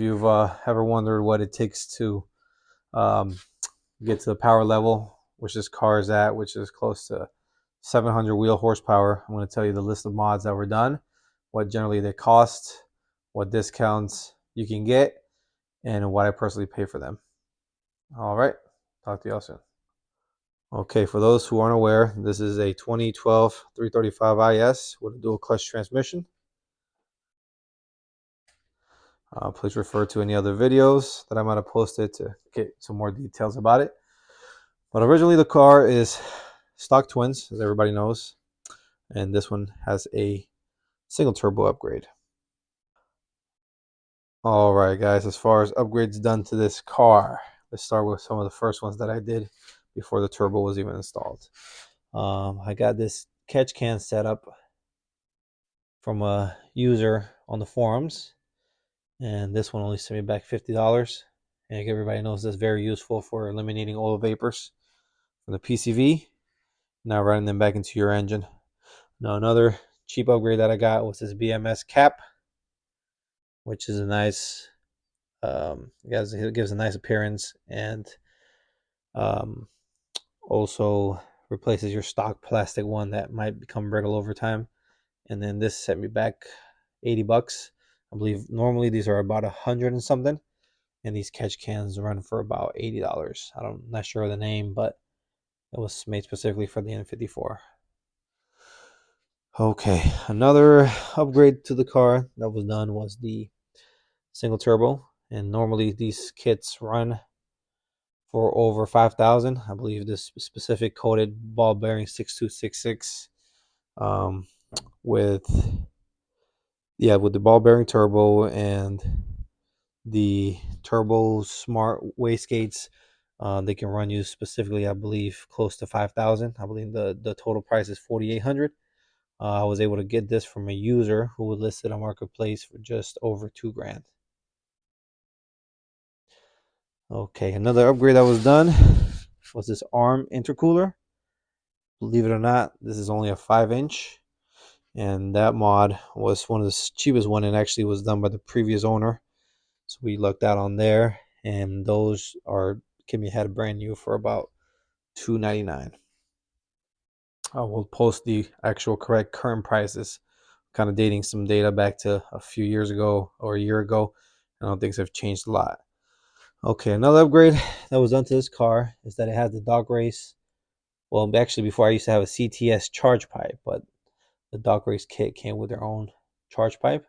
you've ever wondered what it takes to um, get to the power level which this car is at, which is close to 700 wheel horsepower, I'm going to tell you the list of mods that were done, what generally they cost, what discounts you can get, and what I personally pay for them. All right, talk to y'all soon. Okay, for those who aren't aware, this is a 2012 335 IS with a dual clutch transmission. Please refer to any other videos that I might have posted to get some more details about it. But originally the car is stock twins, as everybody knows, and this one has a single turbo upgrade. All right, guys, as far as upgrades done to this car, let's start with some of the first ones that I did before the turbo was even installed. I got this catch can set up from a user on the forums, and this one only sent me back $50. And everybody knows that's very useful for eliminating oil vapors from the PCV, now running them back into your engine. Now another cheap upgrade that I got was this BMS cap, which is a nice, it gives a nice appearance, and also replaces your stock plastic one that might become brittle over time. And then this set me back $80. I believe normally these are about 100 and something, and these catch cans run for about $80. I'm not sure of the name, but it was made specifically for the N54. Okay, another upgrade to the car that was done was the single turbo, and normally these kits run for over 5,000. I believe this specific coated ball bearing 6266 with the ball bearing turbo and the turbo smart wastegates. They can run you specifically, I believe, close to 5,000. I believe the total price is 4,800. I was able to get this from a user who would list it on Marketplace for just over $2,000. Okay, another upgrade that was done was this arm intercooler. Believe it or not, this is only a 5-inch, and that mod was one of the cheapest one, and actually was done by the previous owner. So we lucked out on there, and those can be had brand new for about $299. I will post the actual correct current prices, kind of dating some data back to a few years ago or a year ago. I don't think have changed a lot. Okay, another upgrade that was done to this car is that it has the dog race. Well, actually, before I used to have a CTS charge pipe, but the dog race kit came with their own charge pipe.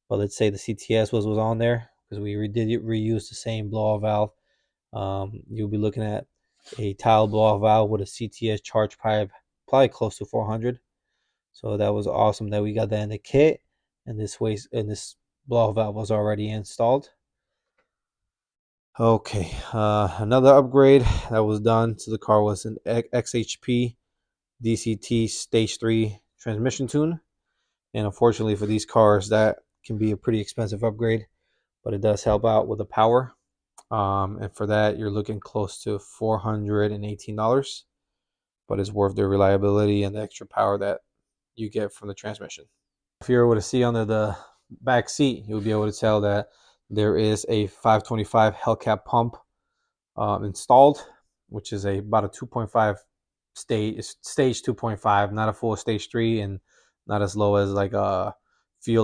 But let's say the CTS was on there, because we did reuse the same blow-off valve. You'll be looking at a tile blow-off valve with a CTS charge pipe, probably close to 400. So that was awesome that we got that in the kit, and this blow-off valve was already installed. Okay, another upgrade that was done to the car was an XHP DCT Stage 3 transmission tune. And unfortunately for these cars, that can be a pretty expensive upgrade, but it does help out with the power. And for that, you're looking close to $418, but it's worth the reliability and the extra power that you get from the transmission. If you were to see under the back seat, you'll be able to tell that there is a 525 Hellcat pump installed, which is about a 2.5 stage 2.5, not a full stage 3, and not as low as like a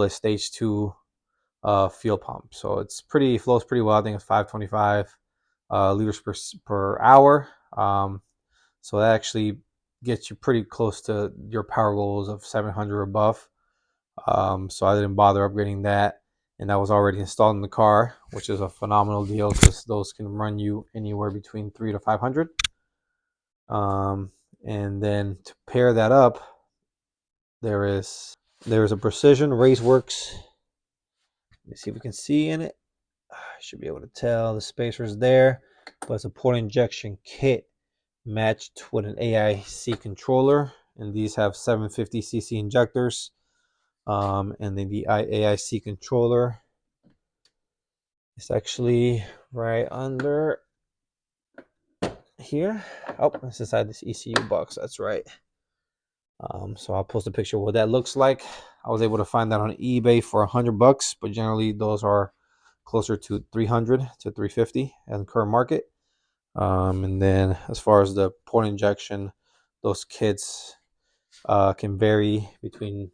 stage 2 fuel pump. So it's flows pretty well. I think it's 525 liters per hour. So that actually gets you pretty close to your power goals of 700 or above. So I didn't bother upgrading that, and that was already installed in the car, which is a phenomenal deal because those can run you anywhere between 300 to 500. And then to pair that up, there is a Precision Raceworks. Let me see if we can see in it. I should be able to tell the spacer's there, but it's a port injection kit matched with an AIC controller, and these have 750cc injectors. And then the AIC controller is actually right under here. Oh, it's inside this ECU box. That's right. So I'll post a picture of what that looks like. I was able to find that on eBay for $100, but generally those are closer to 300 to 350 at the current market. And then as far as the port injection, those kits can vary between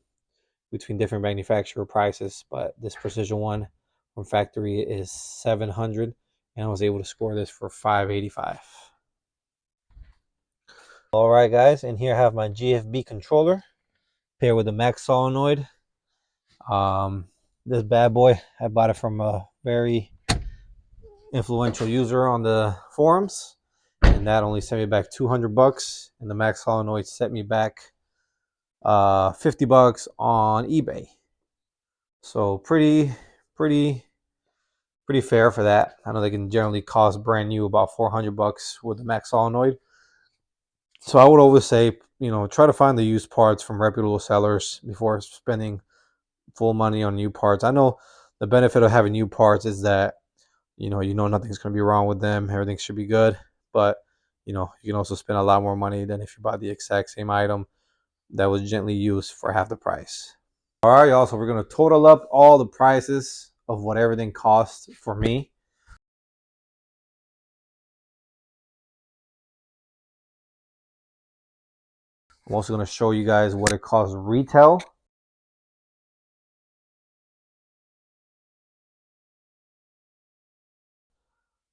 different manufacturer prices, but this precision one from factory is 700, and I was able to score this for 585. All right, guys, and here I have my GFB controller paired with the max solenoid. This bad boy, I bought it from a very influential user on the forums, and that only sent me back 200 bucks, and the max solenoid set me back 50 bucks on eBay. So pretty fair for that. I know they can generally cost brand new about 400 bucks with the max solenoid. So I would always say, try to find the used parts from reputable sellers before spending full money on new parts. I know the benefit of having new parts is that you know nothing's going to be wrong with them. Everything should be good. But you can also spend a lot more money than if you buy the exact same item that was gently used for half the price. All right, y'all. So we're going to total up all the prices of what everything cost for me. I'm also going to show you guys what it costs retail.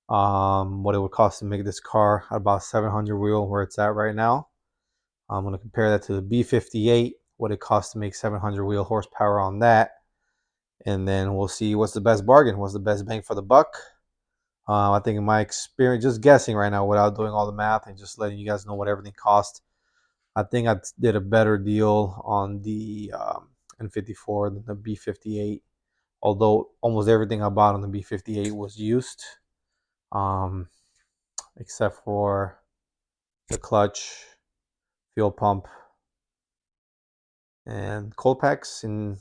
What it would cost to make this car at about 700 wheel where it's at right now. I'm going to compare that to the B58, what it costs to make 700 wheel horsepower on that. And then we'll see what's the best bargain, what's the best bang for the buck. I think in my experience, just guessing right now without doing all the math and just letting you guys know what everything cost, I think I did a better deal on the N54 than the B58. Although almost everything I bought on the B58 was used, except for the clutch, fuel pump, and cold packs and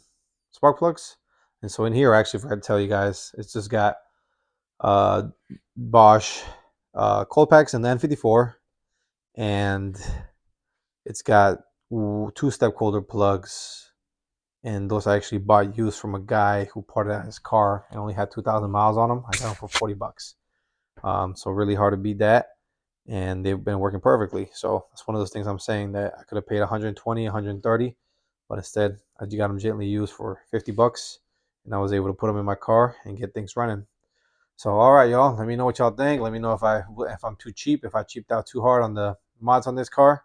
spark plugs. And so in here, actually, if I had to tell you guys, it's just got uh, Bosch cold packs and the N54, and it's got two-step coulter plugs, and those I actually bought used from a guy who parted out his car and only had 2,000 miles on them. I got them for 40 bucks. So really hard to beat that, and they've been working perfectly. So that's one of those things I'm saying that I could have paid 120, 130, but instead I just got them gently used for 50 bucks, and I was able to put them in my car and get things running. So all right, y'all, let me know what y'all think. Let me know if I'm too cheap, if I cheaped out too hard on the mods on this car.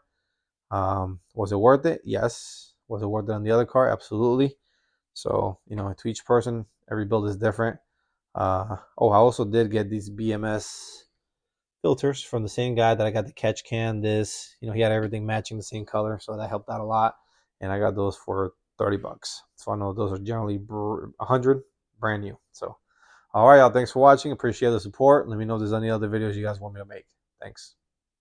Was it worth it? Yes. Was it worth it on the other car? Absolutely. So to each person, every build is different. Oh, I also did get these BMS filters from the same guy that I got the catch can. He had everything matching the same color, so that helped out a lot. And I got those for 30 bucks. So I know those are generally 100 brand new. So all right, y'all, thanks for watching. Appreciate the support. Let me know if there's any other videos you guys want me to make. Thanks.